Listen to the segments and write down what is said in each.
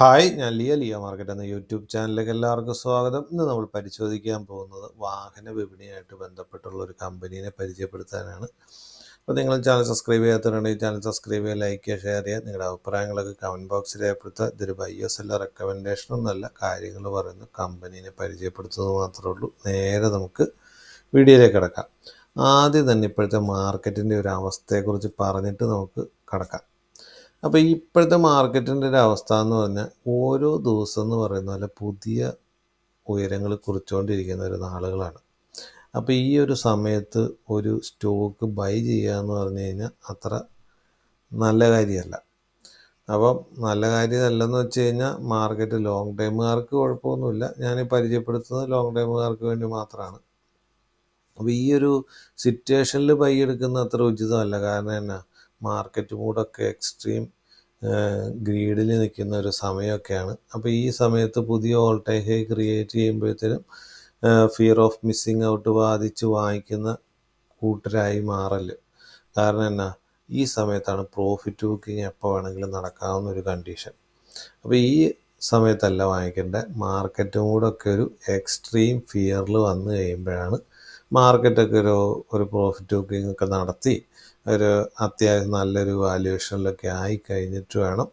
Hi, ഞാൻ Liya market എന്ന YouTube ചാനലിലേക്ക് എല്ലാവർക്കും സ്വാഗതം. ഇന്ന് നമ്മൾ പരിശോധിക്കാൻ പോകുന്നത് വാഹന വിപണിയായിട്ട് ബന്ധപ്പെട്ടുള്ള ഒരു കമ്പനീനെ പരിചയപ്പെടുത്താനാണ്. അപ്പോൾ നിങ്ങൾ ചാനൽ സബ്സ്ക്രൈബ് ചെയ്യാത്തവരുണ്ടെങ്കിൽ ചാനൽ സബ്സ്ക്രൈബ് ചെയ്യുക, ലൈക്ക് ചെയ്യുക, ഷെയർ ചെയ്യുക. നിങ്ങളുടെ അഭിപ്രായങ്ങളൊക്കെ കമൻറ്റ് ബോക്സിൽ രേഖപ്പെടുത്തുക. ഇതൊരു ബയ്യോ സെല്ലർ റെക്കമെൻഡേഷനൊന്നുമല്ല, കാര്യങ്ങൾ പറയുന്നു, കമ്പനീനെ പരിചയപ്പെടുത്തുന്നത് മാത്രമേ ഉള്ളൂ. നേരെ നമുക്ക് വീഡിയോയിലേക്ക് കിടക്കാം. ആദ്യം തന്നെ ഇപ്പോഴത്തെ മാർക്കറ്റിൻ്റെ ഒരു അവസ്ഥയെക്കുറിച്ച് പറഞ്ഞിട്ട് നമുക്ക് കടക്കാം. അപ്പോൾ ഇപ്പോഴത്തെ മാർക്കറ്റിൻ്റെ ഒരു അവസ്ഥ എന്ന് പറഞ്ഞാൽ ഓരോ ദിവസം എന്ന് പറയുന്ന പോലെ പുതിയ ഉയരങ്ങൾ കുറിച്ചുകൊണ്ടിരിക്കുന്ന ഒരു നാളുകളാണ്. അപ്പോൾ ഈ ഒരു സമയത്ത് ഒരു സ്റ്റോക്ക് ബൈ ചെയ്യുക എന്ന് പറഞ്ഞു കഴിഞ്ഞാൽ അത്ര നല്ല കാര്യമല്ല. അപ്പം നല്ല കാര്യമല്ലെന്ന് വെച്ച് കഴിഞ്ഞാൽ മാർക്കറ്റ് ലോങ് ടൈമുകാർക്ക് കുഴപ്പമൊന്നുമില്ല. ഞാൻ പരിചയപ്പെടുത്തുന്നത് ലോങ് ടൈമുകാർക്ക് വേണ്ടി മാത്രമാണ്. അപ്പോൾ ഈ ഒരു സിറ്റുവേഷനിൽ ബൈ എടുക്കുന്ന അത്ര ഉചിതമല്ല. കാരണം എന്നാ, മാർക്കറ്റ് മൂഡൊക്കെ എക്സ്ട്രീം ഗ്രീഡിൽ നിൽക്കുന്ന ഒരു സമയമൊക്കെയാണ്. അപ്പോൾ ഈ സമയത്ത് പുതിയ ഓൾ ടൈം ഹൈ ക്രിയേറ്റ് ചെയ്യുമ്പോഴത്തേനും ഫിയർ ഓഫ് മിസ്സിങ് ഔട്ട് ബാധിച്ച് വാങ്ങിക്കുന്ന കൂട്ടരായി മാറല്. കാരണം എന്നാ, ഈ സമയത്താണ് പ്രോഫിറ്റ് ബുക്കിംഗ് എപ്പോൾ വേണമെങ്കിലും നടക്കാവുന്ന ഒരു കണ്ടീഷൻ. അപ്പോൾ ഈ സമയത്തല്ല വാങ്ങിക്കേണ്ടത്. മാർക്കറ്റ് മൂഡൊക്കെ ഒരു എക്സ്ട്രീം ഫിയറിൽ വന്നു കഴിയുമ്പോഴാണ് മാർക്കറ്റൊക്കെ ഒരു പ്രോഫിറ്റ് ബുക്കിംഗ് ഒക്കെ നടത്തി ഒരു അത്യാവശ്യം നല്ലൊരു വാല്യുവേഷനിലൊക്കെ ആയി കഴിഞ്ഞിട്ട് വേണം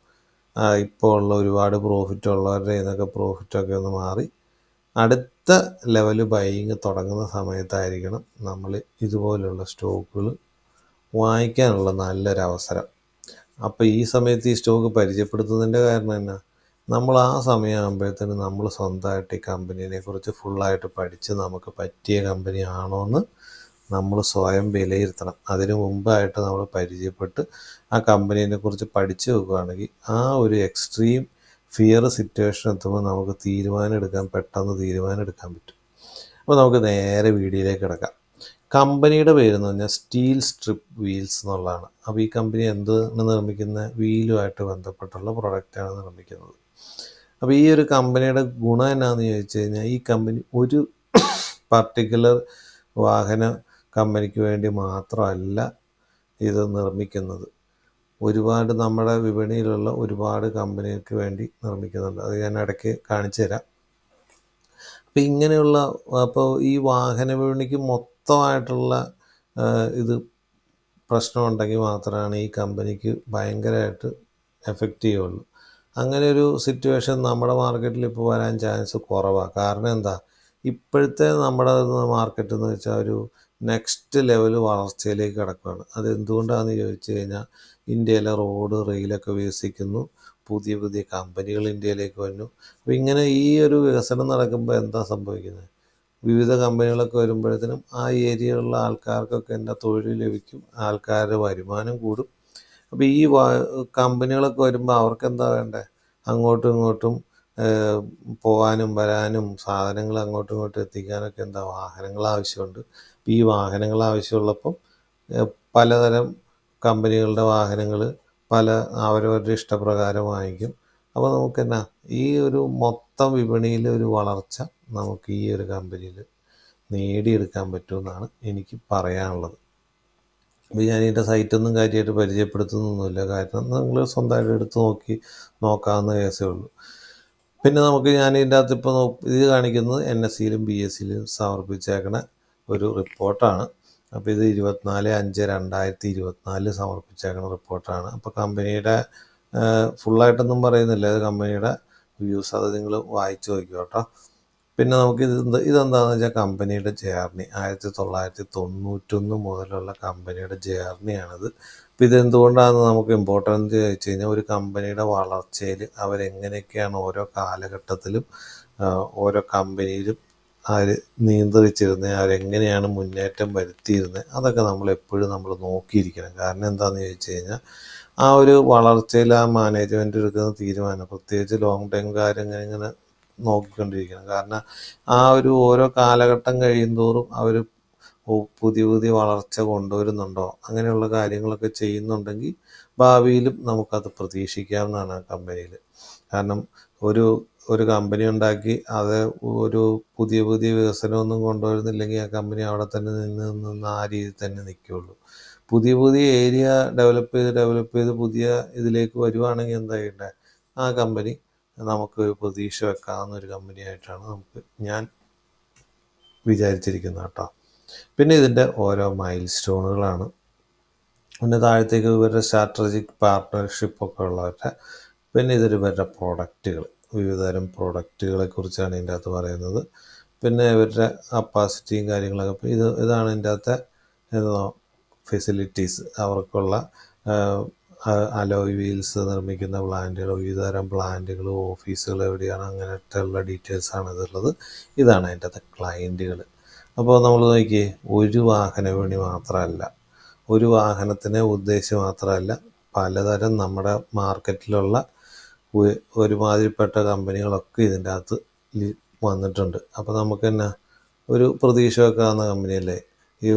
ഇപ്പോൾ ഉള്ള ഒരുപാട് പ്രോഫിറ്റ് ഉള്ളവരുടെ ഇതൊക്കെ പ്രോഫിറ്റൊക്കെ ഒന്ന് മാറി അടുത്ത ലെവൽ ബൈയിങ് തുടങ്ങുന്ന സമയത്തായിരിക്കണം നമ്മൾ ഇതുപോലുള്ള സ്റ്റോക്കുകൾ വാങ്ങിക്കാനുള്ള നല്ലൊരവസരം. അപ്പോൾ ഈ സമയത്ത് ഈ സ്റ്റോക്ക് പരിചയപ്പെടുത്തുന്നതിൻ്റെ കാരണം എന്നാ, നമ്മൾ ആ സമയമാകുമ്പോഴത്തേന് നമ്മൾ സ്വന്തമായിട്ട് ഈ കമ്പനീനെ കുറിച്ച് ഫുള്ളായിട്ട് പഠിച്ച് നമുക്ക് പറ്റിയ കമ്പനി ആണോ എന്ന് നമ്മൾ സ്വയം വിലയിരുത്തണം. അതിനു മുമ്പായിട്ട് നമ്മൾ പരിചയപ്പെട്ട് ആ കമ്പനീനെ കുറിച്ച് പഠിച്ചു വെക്കുകയാണെങ്കിൽ ആ ഒരു എക്സ്ട്രീം ഫിയർ സിറ്റുവേഷൻ എത്തുമ്പോൾ നമുക്ക് പെട്ടെന്ന് തീരുമാനം എടുക്കാൻ പറ്റും. അപ്പോൾ നമുക്ക് നേരെ വീഡിയോയിലേക്ക് കിടക്കാം. കമ്പനിയുടെ പേരെന്ന് പറഞ്ഞാൽ സ്റ്റീൽ സ്ട്രിപ്പ് വീൽസ് എന്നുള്ളതാണ്. അപ്പോൾ ഈ കമ്പനി എന്താണ് നിർമ്മിക്കുന്നത്? വീലുമായിട്ട് ബന്ധപ്പെട്ടുള്ള പ്രൊഡക്റ്റാണ് നിർമ്മിക്കുന്നത്. അപ്പോൾ ഈ ഒരു കമ്പനിയുടെ ഗുണം എന്നാന്ന് ചോദിച്ചു കഴിഞ്ഞാൽ, ഈ കമ്പനി ഒരു പർട്ടിക്കുലർ വാഹന കമ്പനിക്ക് വേണ്ടി മാത്രമല്ല ഇത് നിർമ്മിക്കുന്നത്. ഒരുപാട് നമ്മുടെ വിപണിയിലുള്ള ഒരുപാട് കമ്പനികൾക്ക് വേണ്ടി നിർമ്മിക്കുന്നുണ്ട്. അത് ഞാൻ ഇടയ്ക്ക് കാണിച്ചു തരാം. അപ്പോൾ ഈ വാഹന വിപണിക്ക് മൊത്തമായിട്ടുള്ള ഇത് പ്രശ്നമുണ്ടെങ്കിൽ മാത്രമാണ് ഈ കമ്പനിക്ക് ഭയങ്കരമായിട്ട് എഫക്റ്റ് ചെയ്യുള്ളൂ. അങ്ങനെ ഒരു സിറ്റുവേഷൻ നമ്മുടെ മാർക്കറ്റിൽ ഇപ്പോൾ വരാൻ ചാൻസ് കുറവാണ്. കാരണം എന്താ, ഇപ്പോഴത്തെ നമ്മുടെ മാർക്കറ്റ് എന്ന് വെച്ചാൽ ഒരു നെക്സ്റ്റ് ലെവൽ വളർച്ചയിലേക്ക് കിടക്കുകയാണ്. അത് എന്തുകൊണ്ടാണെന്ന് ചോദിച്ചു കഴിഞ്ഞാൽ, ഇന്ത്യയിലെ റോഡ് റെയിലൊക്കെ വികസിക്കുന്നു, പുതിയ പുതിയ കമ്പനികൾ ഇന്ത്യയിലേക്ക് വന്നു. അപ്പോൾ ഇങ്ങനെ ഈ ഒരു വികസനം നടക്കുമ്പോൾ എന്താ സംഭവിക്കുന്നത്, വിവിധ കമ്പനികളൊക്കെ വരുമ്പോഴത്തേനും ആ ഏരിയയിലുള്ള ആൾക്കാർക്കൊക്കെ എന്താ തൊഴിൽ ലഭിക്കും, ആൾക്കാരുടെ വരുമാനം കൂടും. അപ്പോൾ ഈ കമ്പനികളൊക്കെ വരുമ്പോൾ അവർക്ക് എന്താ വേണ്ടേ, അങ്ങോട്ടും ഇങ്ങോട്ടും പോകാനും വരാനും സാധനങ്ങൾ അങ്ങോട്ടും ഇങ്ങോട്ടും എത്തിക്കാനൊക്കെ എന്താ വാഹനങ്ങൾ ആവശ്യമുണ്ട്. ഈ വാഹനങ്ങൾ ആവശ്യമുള്ളപ്പം പലതരം കമ്പനികളുടെ വാഹനങ്ങൾ അവരവരുടെ ഇഷ്ടപ്രകാരം വാങ്ങിക്കും. അപ്പോൾ നമുക്കെന്നാ ഈ ഒരു മൊത്തം വിപണിയിൽ ഒരു വളർച്ച നമുക്ക് ഈ ഒരു കമ്പനിയിൽ നേടിയെടുക്കാൻ പറ്റുമെന്നാണ് എനിക്ക് പറയാനുള്ളത്. അപ്പോൾ ഞാൻ ഇതിൻ്റെ സൈറ്റൊന്നും കാര്യമായിട്ട് പരിചയപ്പെടുത്തുന്നൊന്നുമില്ല, കാരണം നിങ്ങൾ സ്വന്തമായിട്ട് എടുത്ത് നോക്കാവുന്ന കേസേ ഉള്ളൂ. പിന്നെ ഞാൻ ഇതിൻ്റെ അകത്ത് ഇപ്പോൾ ഇത് കാണിക്കുന്നത് NSEയിലും BSEയിലും സമർപ്പിച്ചേക്കണ ഒരു റിപ്പോർട്ടാണ്. അപ്പോൾ ഇത് 24/5/2024 സമർപ്പിച്ചേക്കണ റിപ്പോർട്ടാണ്. അപ്പോൾ കമ്പനിയുടെ ഫുള്ളായിട്ടൊന്നും പറയുന്നില്ല, ഇത് കമ്പനിയുടെ വ്യൂസ്, അത് നിങ്ങൾ വായിച്ചു നോക്കുക കേട്ടോ. പിന്നെ ഇതെന്താണെന്ന് വെച്ചാൽ കമ്പനിയുടെ ജേർണി 1991 മുതലുള്ള കമ്പനിയുടെ ജേർണിയാണിത്. അപ്പോൾ ഇതെന്തുകൊണ്ടാണ് നമുക്ക് ഇമ്പോർട്ടൻ്റ് ചോദിച്ചു കഴിഞ്ഞാൽ, ഒരു കമ്പനിയുടെ വളർച്ചയിൽ അവരെങ്ങനെയൊക്കെയാണ് ഓരോ കാലഘട്ടത്തിലും ഓരോ കമ്പനിയിലും അവർ നിയന്ത്രിച്ചിരുന്നത്, അവരെങ്ങനെയാണ് മുന്നേറ്റം വരുത്തിയിരുന്നത്, അതൊക്കെ എപ്പോഴും നമ്മൾ നോക്കിയിരിക്കണം. കാരണം എന്താണെന്ന് ചോദിച്ചു കഴിഞ്ഞാൽ, ആ ഒരു വളർച്ചയിൽ ആ മാനേജ്മെൻറ്റ് എടുക്കുന്ന തീരുമാനം, പ്രത്യേകിച്ച് ലോങ് ടൈംകാരെങ്ങനെ നോക്കിക്കൊണ്ടിരിക്കണം. കാരണം ആ ഒരു ഓരോ കാലഘട്ടം കഴിയുന്തോറും അവർ പുതിയ പുതിയ വളർച്ച കൊണ്ടുവരുന്നുണ്ടോ, അങ്ങനെയുള്ള കാര്യങ്ങളൊക്കെ ചെയ്യുന്നുണ്ടെങ്കിൽ ഭാവിയിലും നമുക്കത് പ്രതീക്ഷിക്കാവുന്നതാണ് ആ കമ്പനിയിൽ. കാരണം ഒരു കമ്പനി ഉണ്ടാക്കി അത് ഒരു പുതിയ പുതിയ വികസനമൊന്നും കൊണ്ടുവരുന്നില്ലെങ്കിൽ ആ കമ്പനി അവിടെ തന്നെ നിന്ന് ആ രീതിയിൽ തന്നെ നിൽക്കുകയുള്ളൂ. പുതിയ പുതിയ ഏരിയ ഡെവലപ്പ് ചെയ്ത് പുതിയ ഇതിലേക്ക് വരുവാണെങ്കിൽ എന്താ ചെയ്യേണ്ടത്, ആ കമ്പനി നമുക്ക് പ്രതീക്ഷ വെക്കാവുന്ന ഒരു കമ്പനിയായിട്ടാണ് ഞാൻ വിചാരിച്ചിരിക്കുന്നത് കേട്ടോ. പിന്നെ ഇതിൻ്റെ ഓരോ മൈൽ സ്റ്റോണുകളാണ്. പിന്നെ താഴത്തേക്ക് ഇവരുടെ സ്ട്രാറ്റജിക് പാർട്ട്ണർഷിപ്പൊക്കെ ഉള്ളവരുടെ. പിന്നെ ഇവരുടെ പ്രോഡക്റ്റുകൾ, വിവിധതരം പ്രോഡക്റ്റുകളെ കുറിച്ചാണ് ഇതിൻ്റെ അകത്ത് പറയുന്നത്. പിന്നെ ഇവരുടെ കപ്പാസിറ്റിയും കാര്യങ്ങളൊക്കെ. ഇതാണ് ഇതിൻ്റെ അകത്തെ ഫെസിലിറ്റീസ്. അവർക്കുള്ള അലോയ് വീൽസ് നിർമ്മിക്കുന്ന പ്ലാന്റുകൾ, വിവിധതരം പ്ലാന്റുകൾ, ഓഫീസുകൾ എവിടെയാണ്, അങ്ങനത്തെ ഉള്ള ഡീറ്റെയിൽസാണ് ഇതുള്ളത്. ഇതാണ് അതിൻ്റെ അകത്തെ ക്ലയൻറ്റുകൾ. അപ്പോൾ നമ്മൾ നോക്കിയേ, ഒരു വാഹന വിപണി മാത്രമല്ല, ഒരു വാഹനത്തിനെ ഉദ്ദേശിച്ച് മാത്രമല്ല, പലതരം നമ്മുടെ മാർക്കറ്റിലുള്ള ഒരുമാതിരിപ്പെട്ട കമ്പനികളൊക്കെ ഇതിൻ്റെ അകത്ത് വന്നിട്ടുണ്ട്. അപ്പോൾ നമുക്ക് തന്നെ ഒരു പ്രതീക്ഷ വെക്കാവുന്ന കമ്പനിയല്ലേ. ഈ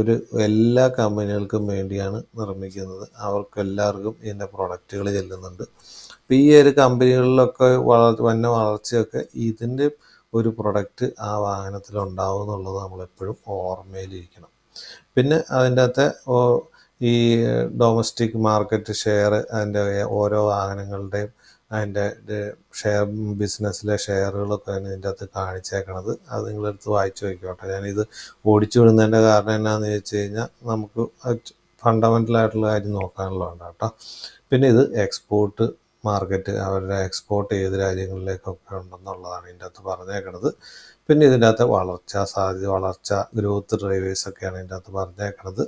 എല്ലാ കമ്പനികൾക്കും വേണ്ടിയാണ് നിർമ്മിക്കുന്നത്. അവർക്കെല്ലാവർക്കും ഇതിൻ്റെ പ്രൊഡക്റ്റുകൾ ചെല്ലുന്നുണ്ട്. അപ്പോൾ ഈ ഒരു കമ്പനികളിലൊക്കെ വന്ന വളർച്ചയൊക്കെ ഇതിൻ്റെ ഒരു പ്രൊഡക്റ്റ് ആ വാഹനത്തിലുണ്ടാവും എന്നുള്ളത് നമ്മളെപ്പോഴും ഓർമ്മയിലിരിക്കണം. പിന്നെ അതിൻ്റെ അകത്തെ ഈ ഡൊമസ്റ്റിക് മാർക്കറ്റ് ഷെയർ, അതിൻ്റെ ഓരോ വാഹനങ്ങളുടെയും അതിൻ്റെ ഷെയർ, ബിസിനസ്സിലെ ഷെയറുകളൊക്കെയാണ് ഇതിൻ്റെ അകത്ത് കാണിച്ചേക്കണത്. അത് നിങ്ങളെടുത്ത് വായിച്ചു നോക്കിക്കോട്ടെ. ഞാനിത് ഓടിച്ചു വിടുന്നതിൻ്റെ കാരണം എന്നാന്ന് ചോദിച്ചു കഴിഞ്ഞാൽ നമുക്ക് ഫണ്ടമെൻ്റലായിട്ടുള്ള കാര്യം നോക്കാനുള്ളതാണ് കേട്ടോ. പിന്നെ ഇത് എക്സ്പോർട്ട് മാർക്കറ്റ്, അവരുടെ എക്സ്പോർട്ട് ഏത് രാജ്യങ്ങളിലേക്കൊക്കെ ഉണ്ടെന്നുള്ളതാണ് ഇതിൻ്റെ അകത്ത് പറഞ്ഞേക്കണത്. പിന്നെ ഇതിൻ്റെ അകത്ത് വളർച്ച ഗ്രോത്ത് ഡ്രൈവേഴ്സൊക്കെയാണ് ഇതിൻ്റെ അകത്ത് പറഞ്ഞേക്കണത്.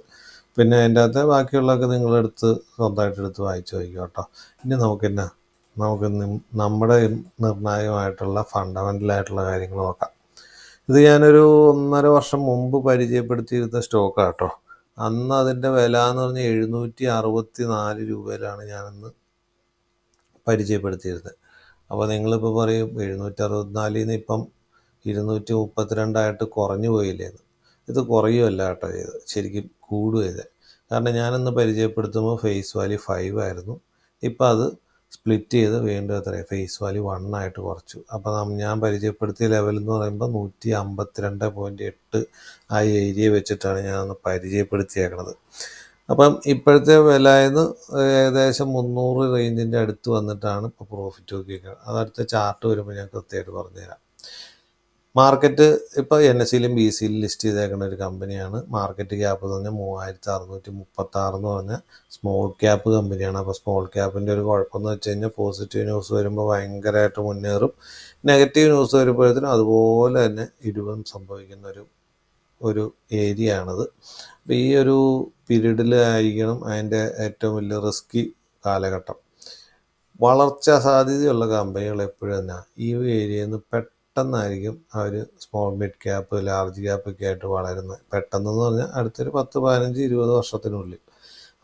പിന്നെ അതിൻ്റെ അകത്ത് ബാക്കിയുള്ളതൊക്കെ നിങ്ങളെടുത്ത് സ്വന്തമായിട്ട് എടുത്ത് വായിച്ചു നോക്കുക കേട്ടോ. ഇനി നമുക്ക് നമ്മുടെ നിർണായകമായിട്ടുള്ള ഫണ്ടമെൻ്റലായിട്ടുള്ള കാര്യങ്ങൾ നോക്കാം. ഇത് ഞാനൊരു 1.5 വർഷം മുമ്പ് പരിചയപ്പെടുത്തിയിരുന്ന സ്റ്റോക്കാണ് കേട്ടോ. അന്ന് അതിൻ്റെ വില എന്ന് പറഞ്ഞാൽ 764 രൂപയിലാണ് ഞാനന്ന് പരിചയപ്പെടുത്തിയിരുന്നത്. അപ്പോൾ നിങ്ങളിപ്പോൾ പറയും 764 ഇപ്പം 232 കുറഞ്ഞു പോയില്ലേന്ന്. ഇത് കുറയുമല്ല കേട്ടോ ചെയ്ത്, ശരിക്കും കൂടുക ചെയ്തത്. കാരണം ഞാനന്ന് പരിചയപ്പെടുത്തുമ്പോൾ ഫേസ് വാല്യൂ 5 ആയിരുന്നു. ഇപ്പം അത് സ്പ്ലിറ്റ് ചെയ്ത് വീണ്ടും ഫേസ് വാല്യൂ 1 ആയിട്ട് കുറച്ചു. അപ്പം ഞാൻ പരിചയപ്പെടുത്തിയ ലെവൽ എന്ന് പറയുമ്പോൾ 152.8 ആ ഏരിയ വെച്ചിട്ടാണ് ഞാനന്ന് പരിചയപ്പെടുത്തിയേക്കണത്. അപ്പം ഇപ്പോഴത്തെ വിലയെന്ന് ഏകദേശം 300 റേഞ്ചിൻ്റെ അടുത്ത് വന്നിട്ടാണ് ഇപ്പോൾ പ്രോഫിറ്റ് നോക്കിയിരിക്കുന്നത്. അതടുത്ത ചാർട്ട് വരുമ്പോൾ ഞാൻ കൃത്യമായിട്ട് പറഞ്ഞുതരാം. മാർക്കറ്റ് ഇപ്പോൾ NSEയിലും BSEയിലും ലിസ്റ്റ് ചെയ്തേക്കുന്ന ഒരു കമ്പനിയാണ്. മാർക്കറ്റ് ക്യാപ്പ് എന്ന് പറഞ്ഞാൽ 3636 എന്ന് പറഞ്ഞാൽ സ്മോൾ ക്യാപ്പ് കമ്പനിയാണ്. അപ്പോൾ സ്മോൾ ക്യാപ്പിൻ്റെ ഒരു കുഴപ്പമെന്ന് വെച്ച് കഴിഞ്ഞാൽ പോസിറ്റീവ് ന്യൂസ് വരുമ്പോൾ ഭയങ്കരമായിട്ട് മുന്നേറും, നെഗറ്റീവ് ന്യൂസ് വരുമ്പോഴത്തേനും അതുപോലെ തന്നെ ഇടിവും സംഭവിക്കുന്ന ഒരു ഏരിയ ആണത്. അപ്പോൾ ഈ ഒരു പീരീഡിലായിരിക്കണം അതിൻ്റെ ഏറ്റവും വലിയ റിസ്കി കാലഘട്ടം. വളർച്ച സാധ്യതയുള്ള കമ്പനികൾ എപ്പോഴും തന്നെ ഈ ഏരിയയിൽ നിന്ന് പെട്ടെന്നായിരിക്കും അവർ small mid cap, large cap ഒക്കെ ആയിട്ട് വളരുന്നത്. പെട്ടെന്നെന്ന് പറഞ്ഞാൽ അടുത്തൊരു 10, 15, 20 വർഷത്തിനുള്ളിൽ.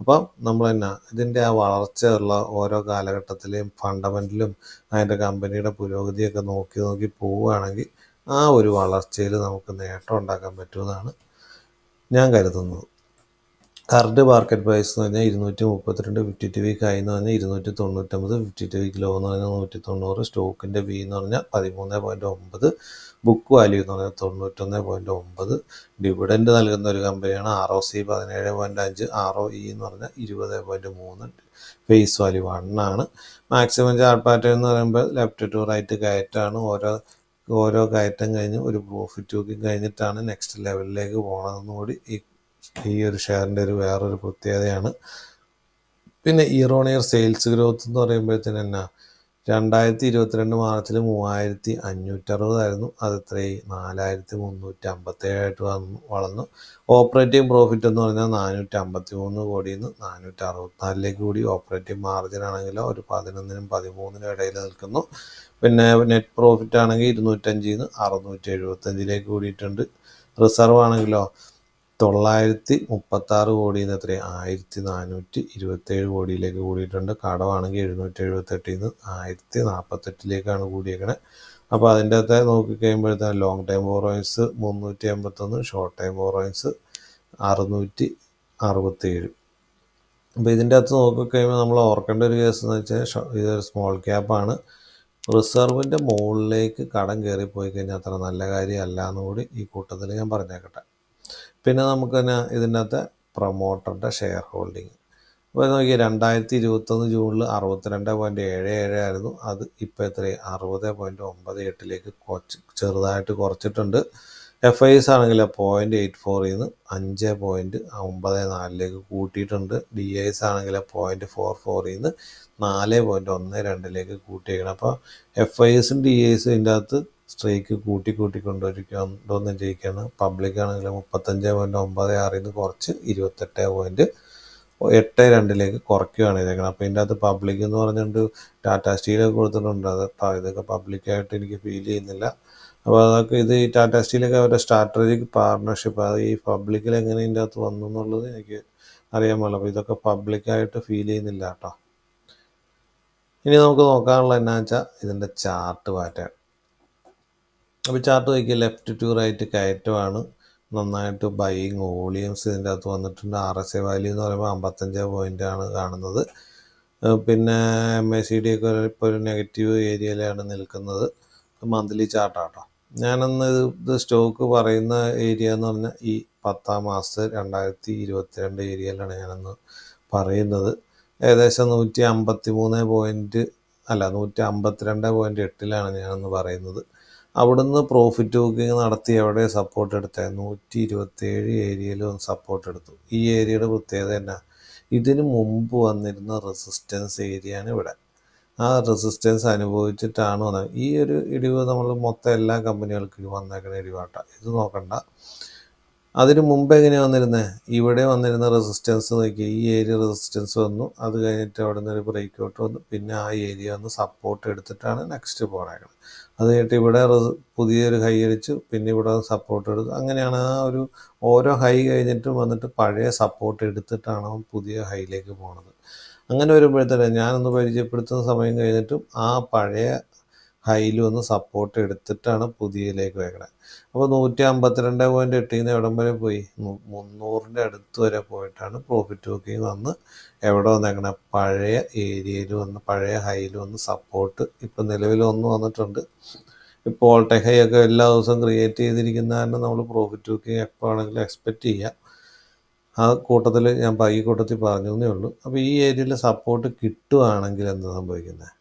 അപ്പം നമ്മൾ തന്നെ ഇതിൻ്റെ ആ വളർച്ചയുള്ള ഓരോ കാലഘട്ടത്തിലെയും ഫണ്ടമെൻ്റലും അതിൻ്റെ കമ്പനിയുടെ പുരോഗതിയൊക്കെ നോക്കി പോവുകയാണെങ്കിൽ ആ ഒരു വളർച്ചയിൽ നമുക്ക് നേട്ടം ഉണ്ടാക്കാൻ പറ്റുമെന്നാണ് ഞാൻ കരുതുന്നത്. കറണ്ട് മാർക്കറ്റ് പ്രൈസ് എന്ന് പറഞ്ഞാൽ 232, 52 വീക്ക് ഹൈ എന്ന് പറഞ്ഞാൽ 299, 52 വീക്ക് ലോ എന്ന് പറഞ്ഞാൽ 190, സ്റ്റോക്കിൻ്റെ ബി എന്ന് പറഞ്ഞാൽ 13.9, ബുക്ക് വാല്യൂ എന്ന് പറഞ്ഞാൽ 91.9, ഡിവിഡൻഡ് നൽകുന്ന ഒരു കമ്പനിയാണ്. ROC 17.5, ROE എന്ന് പറഞ്ഞാൽ 20.3, ഫേസ് വാല്യൂ 1 ആണ്. മാക്സിമം ചാർട്ട് പാറ്റേൺ എന്ന് പറയുമ്പോൾ ലെഫ്റ്റ് ടു റൈറ്റ് കയറ്റാണ്. ഓരോ കയറ്റം കഴിഞ്ഞ് ഒരു പ്രോഫിറ്റ് ബുക്കിംഗ് കഴിഞ്ഞിട്ടാണ് നെക്സ്റ്റ് ലെവലിലേക്ക് പോകണമെന്നും കൂടി ഈ ഒരു ഷെയറിൻ്റെ വേറൊരു പ്രത്യേകതയാണ്. പിന്നെ year on year sales growth എന്ന് പറയുമ്പോഴത്തേന് തന്നെ 2022 മാർച്ചിൽ 3560 അത് 4357 വളർന്നു. ഓപ്പറേറ്റിംഗ് പ്രോഫിറ്റ് എന്ന് പറഞ്ഞാൽ 453 കോടിയിൽ നിന്ന് 464 കൂടി. ഓപ്പറേറ്റിംഗ് മാർജിൻ ആണെങ്കിലോ ഒരു 11നും 13നും ഇടയിൽ നിൽക്കുന്നു. പിന്നെ നെറ്റ് പ്രോഫിറ്റ് ആണെങ്കിൽ 205 675 കൂടിയിട്ടുണ്ട്. റിസർവ് ആണെങ്കിലോ 936 കോടിയിൽ നിന്ന് 1427 കോടിയിലേക്ക് കൂടിയിട്ടുണ്ട്. കടമാണെങ്കിൽ 778 1048 കൂടിയേക്കണേ. അപ്പോൾ അതിൻ്റെ അകത്ത് നോക്കിക്കഴിയുമ്പോഴത്തേന് long time borrowings 381, short time borrowings 667. അപ്പോൾ ഇതിൻ്റെ അകത്ത് നോക്കിക്കഴിയുമ്പോൾ നമ്മൾ ഓർക്കേണ്ട ഒരു കേസ് എന്ന് വെച്ചാൽ ഇതൊരു സ്മോൾ ക്യാപ്പാണ്. റിസർവിൻ്റെ മുകളിലേക്ക് കടം കയറിപ്പോയി കഴിഞ്ഞാൽ അത്ര നല്ല കാര്യമല്ല എന്നുകൂടി ഈ കൂട്ടത്തിൽ ഞാൻ പറഞ്ഞേക്കട്ടെ. പിന്നെ നമുക്ക് തന്നെ ഇതിൻ്റെ അകത്ത് പ്രൊമോട്ടറുടെ ഷെയർ ഹോൾഡിങ് അപ്പോൾ നോക്കിയാൽ 2021 ജൂണിൽ 62.77 ആയിരുന്നു. അത് ഇപ്പോൾ എത്രയായി? 60.98 ചെറുതായിട്ട് കുറച്ചിട്ടുണ്ട്. FIs ആണെങ്കിൽ 0.84 നിന്ന് 5.94 കൂട്ടിയിട്ടുണ്ട്. DIs ആണെങ്കിൽ 0.44 നിന്ന് 4.12 കൂട്ടിയേക്കണം. അപ്പോൾ FISും DISും ഇതിൻ്റെ അകത്ത് സ്ട്രൈക്ക് കൂട്ടിക്കൊണ്ടിരിക്കുന്നുണ്ടോയെന്ന് ചോദിക്കുകയാണ്. പബ്ലിക് ആണെങ്കിൽ 35.96 നിന്ന് കുറച്ച് 28.82 കുറയ്ക്കുകയാണ് ചെയ്തേക്കുന്നത്. അപ്പോൾ ഇതിൻ്റെ അകത്ത് പബ്ലിക് എന്ന് പറഞ്ഞുകൊണ്ട് ടാറ്റ സ്റ്റീലൊക്കെ കൊടുത്തിട്ടുണ്ട്. ഇതൊക്കെ പബ്ലിക്കായിട്ട് എനിക്ക് ഫീൽ ചെയ്യുന്നില്ല. അപ്പോൾ അതൊക്കെ ഇത് ഈ ടാറ്റ സ്റ്റീലൊക്കെ അവരുടെ സ്ട്രാറ്റജിക് പാർട്ണർഷിപ്പ്, അത് ഈ പബ്ലിക്കിൽ എങ്ങനെ ഇതിൻ്റെ അകത്ത് വന്നു എന്നുള്ളത് എനിക്ക് അറിയാൻ പാടില്ല. അപ്പോൾ ഇതൊക്കെ പബ്ലിക്കായിട്ട് ഫീൽ ചെയ്യുന്നില്ല കേട്ടോ. ഇനി നമുക്ക് നോക്കാനുള്ള എന്നാ വെച്ചാൽ ഇതിൻ്റെ ചാർട്ട് പാറ്റേൺ. അപ്പോൾ ചാർട്ട് നോക്കിയാൽ ലെഫ്റ്റ് ടു റൈറ്റ് കയറ്റമാണ്. നന്നായിട്ട് ബൈയിങ് വോളിയംസ് ഇതിൻ്റെ അകത്ത് വന്നിട്ടുണ്ട്. RSI വാല്യൂ എന്ന് പറയുമ്പോൾ 55 പോയിൻ്റാണ് കാണുന്നത്. പിന്നെ MACD ഒക്കെ ഇപ്പോൾ ഒരു നെഗറ്റീവ് ഏരിയയിലാണ് നിൽക്കുന്നത്. മന്ത്ലി ചാർട്ടാട്ടോ. ഞാനന്ന് ഇത് സ്റ്റോക്ക് പറയുന്ന ഏരിയ എന്ന് പറഞ്ഞാൽ ഈ 10-ാം മാസത്തെ 2022 ഏരിയയിലാണ് ഞാനന്ന് പറയുന്നത്. ഏകദേശം 152.8 ഞാനന്ന് പറയുന്നത്. അവിടുന്ന് പ്രോഫിറ്റ് ബുക്കിംഗ് നടത്തി എവിടെ സപ്പോർട്ട് എടുത്തത്? 127 ഏരിയയിൽ സപ്പോർട്ട് എടുത്തു. ഈ ഏരിയയുടെ പ്രത്യേകത എന്നാ? ഇതിന് മുമ്പ് വന്നിരുന്ന റെസിസ്റ്റൻസ് ഏരിയയാണ് ഇവിടെ. ആ റെസിസ്റ്റൻസ് അനുഭവിച്ചിട്ടാണ് വന്നത്. ഈ ഒരു ഇടിവ് നമ്മൾ മൊത്തം എല്ലാ കമ്പനികൾക്കും വന്നേക്കുന്ന ഇടിവാട്ട. ഇത് നോക്കണ്ട. അതിന് മുമ്പ് എങ്ങനെയാണ് വന്നിരുന്നത്? ഇവിടെ വന്നിരുന്ന റെസിസ്റ്റൻസ് നോക്കി, ഈ ഏരിയ റെസിസ്റ്റൻസ് വന്നു. അത് കഴിഞ്ഞിട്ട് അവിടെ നിന്ന് ഒരു ബ്രേക്ക് ഔട്ട് വന്നു. പിന്നെ ആ ഏരിയ വന്ന് സപ്പോർട്ട് എടുത്തിട്ടാണ് നെക്സ്റ്റ് പോണേക്കുന്നത്. അത് കഴിഞ്ഞിട്ട് ഇവിടെ പുതിയൊരു ഹൈ അടിച്ചു. പിന്നെ ഇവിടെ സപ്പോർട്ട് എടുത്തു. അങ്ങനെയാണ് ആ ഒരു ഓരോ ഹൈ കഴിഞ്ഞിട്ടും വന്നിട്ട് പഴയ സപ്പോർട്ട് എടുത്തിട്ടാണ് പുതിയ ഹൈയിലേക്ക് പോണത്. അങ്ങനെ വരുമ്പോഴത്തേനും ഞാനൊന്ന് പരിചയപ്പെടുത്തുന്ന സമയം കഴിഞ്ഞിട്ടും ആ പഴയ ഹൈയിൽ വന്ന് സപ്പോർട്ട് എടുത്തിട്ടാണ് പുതിയതിലേക്ക് വയ്ക്കണത്. അപ്പോൾ 152.8 എവിടം വരെ പോയി? 300-ൻ്റെ അടുത്ത് വരെ പോയിട്ടാണ് പ്രോഫിറ്റ് ബുക്കിംഗ് വന്ന് എവിടെ വന്നേക്കണേ? പഴയ ഏരിയയിൽ വന്ന് പഴയ ഹൈയിൽ വന്ന് സപ്പോർട്ട് ഇപ്പോൾ നിലവിൽ വന്നിട്ടുണ്ട്. ഇപ്പോൾ ഓൾ ടൈം ഹൈ ഒക്കെ എല്ലാ ദിവസവും ക്രിയേറ്റ് ചെയ്തിരിക്കുന്ന കാരണം നമ്മൾ പ്രോഫിറ്റ് ബുക്കിംഗ് എപ്പോൾ ആണെങ്കിലും എക്സ്പെക്റ്റ് ചെയ്യാം. ആ കൂട്ടത്തിൽ ഞാൻ ഈ കൂട്ടത്തിൽ പറഞ്ഞു എന്നേ ഉള്ളൂ. അപ്പോൾ ഈ ഏരിയയിൽ സപ്പോർട്ട് കിട്ടുകയാണെങ്കിൽ എന്താ സംഭവിക്കുന്നത്?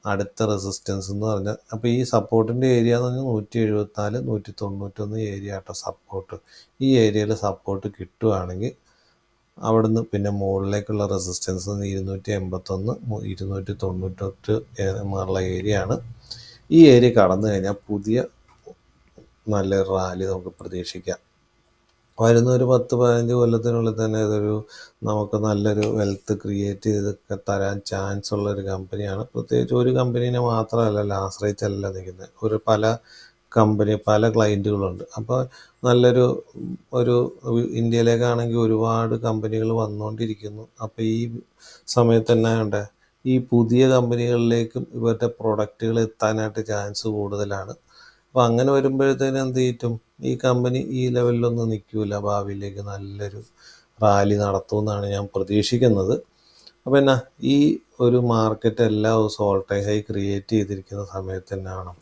അടുത്ത റെസിസ്റ്റൻസ് എന്ന് പറഞ്ഞാൽ, അപ്പോൾ ഈ സപ്പോർട്ടിൻ്റെ ഏരിയ എന്ന് പറഞ്ഞാൽ 174, 191 ഏരിയ ആട്ടോ സപ്പോർട്ട്. ഈ ഏരിയയിൽ സപ്പോർട്ട് കിട്ടുകയാണെങ്കിൽ അവിടുന്ന് പിന്നെ മുകളിലേക്കുള്ള റെസിസ്റ്റൻസ് 281, 298 എന്നുള്ള ഏരിയ ആണ്. ഈ ഏരിയ കടന്നു കഴിഞ്ഞാൽ പുതിയ നല്ലൊരു റാലി നമുക്ക് പ്രതീക്ഷിക്കാം. വരുന്ന ഒരു 10-15 കൊല്ലത്തിനുള്ളിൽ തന്നെ ഇതൊരു നമുക്ക് നല്ലൊരു വെൽത്ത് ക്രിയേറ്റ് ചെയ്ത് തരാൻ ചാൻസ് ഉള്ളൊരു കമ്പനിയാണ്. പ്രത്യേകിച്ച് ഒരു കമ്പനീനെ മാത്രമല്ല ആശ്രയിച്ചല്ല നിൽക്കുന്നത്. പല ക്ലയൻറ്റുകളുണ്ട്. അപ്പോൾ നല്ലൊരു ഇന്ത്യയിലേക്കാണെങ്കിൽ ഒരുപാട് കമ്പനികൾ വന്നുകൊണ്ടിരിക്കുന്നു. അപ്പോൾ ഈ സമയത്ത് തന്നെ ഉണ്ട് ഈ പുതിയ കമ്പനികളിലേക്കും ഇവരുടെ പ്രൊഡക്റ്റുകൾ എത്താനായിട്ട് ചാൻസ് കൂടുതലാണ്. അപ്പോൾ അങ്ങനെ വരുമ്പോഴത്തേനും എന്ത് ചെയ്യും? ഈ കമ്പനി ഈ ലെവലിലൊന്നും നിൽക്കില്ല. ഭാവിയിലേക്ക് നല്ലൊരു റാലി നടത്തുമെന്നാണ് ഞാൻ പ്രതീക്ഷിക്കുന്നത്. അപ്പോൾ ഈ ഒരു മാർക്കറ്റ് എല്ലാ ദിവസവും ഓൾ ടൈം ഹൈ ക്രിയേറ്റ് ചെയ്തിരിക്കുന്ന സമയത്ത് തന്നെയാണ്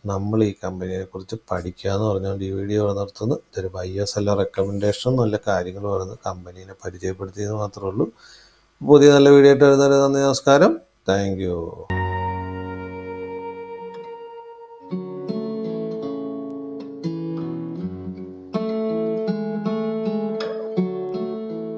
നമ്മൾ ഈ കമ്പനിയെക്കുറിച്ച് പഠിക്കുക എന്ന് പറഞ്ഞുകൊണ്ട് ഈ വീഡിയോ നിർത്തുന്നു. ഇതൊരു ബയ്യർ സെല്ലർ റെക്കമെൻഡേഷനും നല്ല കാര്യങ്ങൾ പറയുന്നത് കമ്പനീനെ പരിചയപ്പെടുത്തിയത് മാത്രമേ ഉള്ളൂ. പുതിയ നല്ല വീഡിയോ ആയിട്ട് വരുന്നവരെ നന്ദി, നമസ്കാരം, താങ്ക് യു.